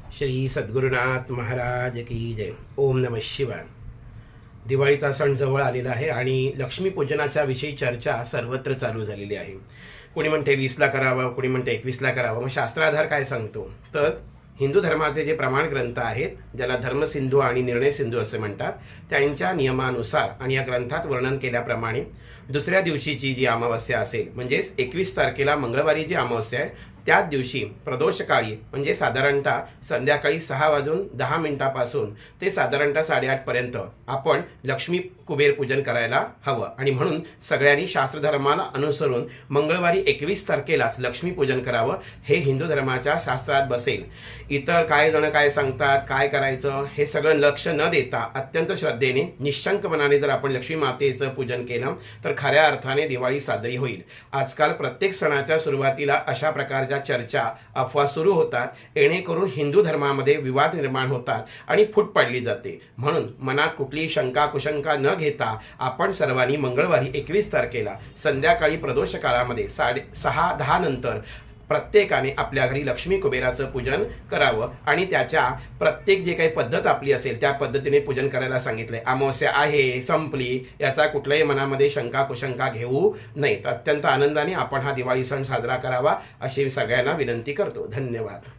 श्री सद्गुरुनाथ महाराज की जय. ओम नमः शिवाय. दिवाळीचा सण जवळ आलेला आहे आणि लक्ष्मीपूजनाच्या विषयी चर्चा सर्वत्र चालू झालेली आहे. कोणी म्हणते 20ला करावं, कोणी म्हणते 21ला करावं. मग शास्त्राधार काय सांगतो? तर हिंदू धर्माचे जे प्रमाण ग्रंथ आहेत, ज्याला धर्मसिंधू आणि निर्णय सिंधू असे म्हणतात, त्यांच्या नियमानुसार आणि या ग्रंथात वर्णन केल्याप्रमाणे दुसऱ्या दिवशीची जी अमावस्या असेल, म्हणजेच 21 तारखेला मंगळवारी जी अमावस्या आहे, त्याच दिवशी प्रदोषकाळी म्हणजे साधारणतः संध्याकाळी 6:10 ते साधारणतः 8:30 पर्यंत आपण लक्ष्मी कुबेर पूजन करायला हवं. आणि म्हणून सगळ्यांनी शास्त्रधर्माला अनुसरून मंगळवारी 21 तारखेलाच लक्ष्मी पूजन करावं, हे हिंदू धर्माच्या शास्त्रात बसेल. इतर काय जण काय सांगतात, काय करायचं, हे सगळं लक्ष न देता अत्यंत श्रद्धेने निशंक मनाने जर आपण लक्ष्मी मातेचं पूजन केलं तर खऱ्या अर्थाने दिवाळी साजरी होईल. आजकाल प्रत्येक सणाच्या सुरुवातीला अशा प्रकारच्या चर्चा अफवा सुरू होतात, जेणेकरून हिंदू धर्मामध्ये विवाद निर्माण होतात आणि फूट पडली जाते. म्हणून मनात कुठलीही शंका कुशंका न घेता आपण सर्वांनी मंगळवारी 21 तारखेला संध्याकाळी प्रदोष काळामध्ये 6:10 नंतर प्रत्येकाने आपल्या घरी लक्ष्मी कुबेराचं पूजन करावं आणि त्याच्या प्रत्येक जे काही पद्धत आपली असेल त्या पद्धतीने पूजन करायला सांगितलंय. अमावस्या आहे, संपली, याचा कुठल्याही मनामध्ये शंका कुशंका घेऊ नयेत. अत्यंत आनंदाने आपण हा दिवाळी सण साजरा करावा अशी सगळ्यांना विनंती करतो. धन्यवाद.